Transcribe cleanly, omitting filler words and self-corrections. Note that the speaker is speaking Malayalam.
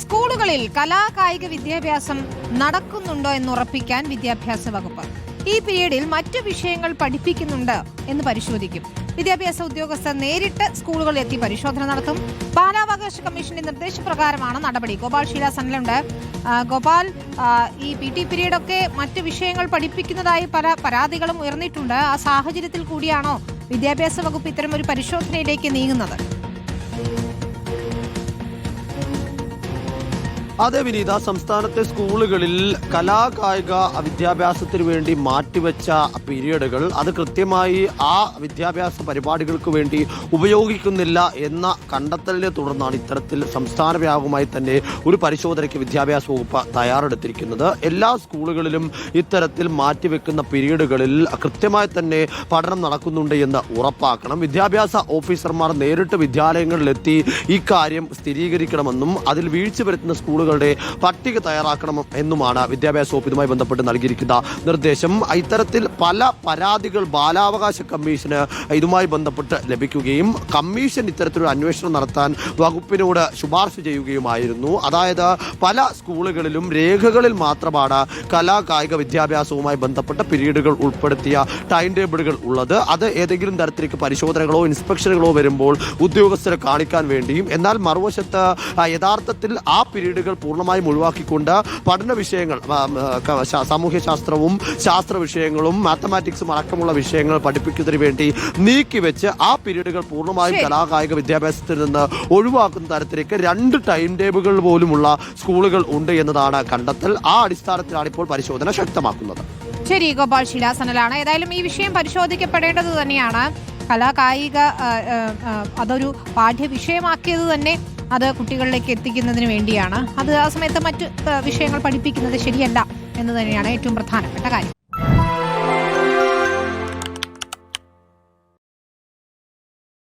സ്കൂളുകളിൽ കലാകായിക വിദ്യാഭ്യാസം നടക്കുന്നുണ്ടോ എന്നുറപ്പിക്കാൻ വിദ്യാഭ്യാസ വകുപ്പ് ഈ പീരീഡിൽ മറ്റു വിഷയങ്ങൾ പഠിപ്പിക്കുന്നുണ്ട് എന്ന് പരിശോധിക്കും. വിദ്യാഭ്യാസ ഉദ്യോഗസ്ഥർ നേരിട്ട് സ്കൂളുകളിൽ എത്തി പരിശോധന നടത്തും. ബാലാവകാശ കമ്മീഷന്റെ നിർദ്ദേശപ്രകാരമാണ് നടപടി. ഗോപാൽ ഷീലാസനിലുണ്ട്. ഗോപാൽ, ഈ PT പീരീഡൊക്കെ മറ്റു വിഷയങ്ങൾ പഠിപ്പിക്കുന്നതായി പല പരാതികളും ഉയർന്നിട്ടുണ്ട്. ആ സാഹചര്യത്തിൽ കൂടിയാണോ വിദ്യാഭ്യാസ വകുപ്പ് ഇത്തരമൊരു പരിശോധനയിലേക്ക് നീങ്ങുന്നത്? അതെ വിനീത, സംസ്ഥാനത്തെ സ്കൂളുകളിൽ കലാകായിക വിദ്യാഭ്യാസത്തിന് വേണ്ടി മാറ്റിവെച്ച പീരീഡുകൾ അത് കൃത്യമായി ആ വിദ്യാഭ്യാസ പരിപാടികൾക്ക് വേണ്ടി ഉപയോഗിക്കുന്നില്ല എന്ന കണ്ടെത്തലിനെ തുടർന്നാണ് ഇത്തരത്തിൽ സംസ്ഥാന വ്യാപകമായി തന്നെ ഒരു പരിശോധനയ്ക്ക് വിദ്യാഭ്യാസ വകുപ്പ് തയ്യാറെടുത്തിരിക്കുന്നത്. എല്ലാ സ്കൂളുകളിലും ഇത്തരത്തിൽ മാറ്റിവെക്കുന്ന പീരീഡുകളിൽ കൃത്യമായി തന്നെ പഠനം നടക്കുന്നുണ്ട് എന്ന് ഉറപ്പാക്കണം. വിദ്യാഭ്യാസ ഓഫീസർമാർ നേരിട്ട് വിദ്യാലയങ്ങളിലെത്തി ഇക്കാര്യം സ്ഥിരീകരിക്കണമെന്നും അതിൽ വീഴ്ച വരുത്തുന്ന സ്കൂളുകളുടെ പട്ടിക തയ്യാറാക്കണം എന്നുമാണ് വിദ്യാഭ്യാസ വകുപ്പ് ഇതുമായി ബന്ധപ്പെട്ട് നൽകിയിരിക്കുന്ന നിർദ്ദേശം. ഇത്തരത്തിൽ പല പരാതികൾ ബാലാവകാശ കമ്മീഷന് ഇതുമായി ബന്ധപ്പെട്ട് ലഭിക്കുകയും കമ്മീഷൻ ഇത്തരത്തിലൊരു അന്വേഷണം നടത്താൻ വകുപ്പിനോട് ശുപാർശ ചെയ്യുകയുമായിരുന്നു. അതായത് പല സ്കൂളുകളിലും രേഖകളിൽ മാത്രമാണ് കലാകായിക വിദ്യാഭ്യാസവുമായി ബന്ധപ്പെട്ട പീരീഡുകൾ ഉൾപ്പെടുത്തിയ ടൈം ടേബിളുകൾ ഉള്ളത്. അത് ഏതെങ്കിലും തരത്തിലേക്ക് പരിശോധനകളോ ഇൻസ്പെക്ഷനുകളോ വരുമ്പോൾ ഉദ്യോഗസ്ഥരെ കാണിക്കാൻ വേണ്ടിയും, എന്നാൽ മറുവശത്ത് യഥാർത്ഥത്തിൽ ആ പീരീഡുകൾ പൂർണ്ണമായും ഒഴിവാക്കിക്കൊണ്ട് പഠന വിഷയങ്ങൾ, സാമൂഹ്യശാസ്ത്രവും ശാസ്ത്ര വിഷയങ്ങളും മാത്തമാറ്റിക്സും അടക്കമുള്ള വിഷയങ്ങൾ പഠിപ്പിക്കുന്നതിന് വേണ്ടി നീക്കിവെച്ച് ആ പീരീഡുകൾ പൂർണ്ണമായും കലാകായിക വിദ്യാഭ്യാസത്തിൽ നിന്ന് ഒഴിവാക്കുന്ന തരത്തിലേക്ക് 2 ടൈം ടേബിളുകൾ പോലുമുള്ള സ്കൂളുകൾ ഉണ്ട് എന്നതാണ് കണ്ടെത്തൽ. ആ അടിസ്ഥാനത്തിലാണ് ഇപ്പോൾ പരിശോധന ശക്തമാക്കുന്നത്. ശരി, ഗോപാൽ ഷീലാസനലാണ്. ഏതായാലും ഈ വിഷയം പരിശോധിക്കപ്പെടേണ്ടത് തന്നെയാണ്. കലാകായിക അതൊരു പാഠ്യവിഷയമാക്കിയത് തന്നെ അത് കുട്ടികളിലേക്ക് എത്തിക്കുന്നതിന് വേണ്ടിയാണ്. അത് ആ സമയത്ത് മറ്റ് വിഷയങ്ങൾ പഠിപ്പിക്കുന്നത് ശരിയല്ല എന്ന് തന്നെയാണ് ഏറ്റവും പ്രധാനപ്പെട്ട കാര്യം.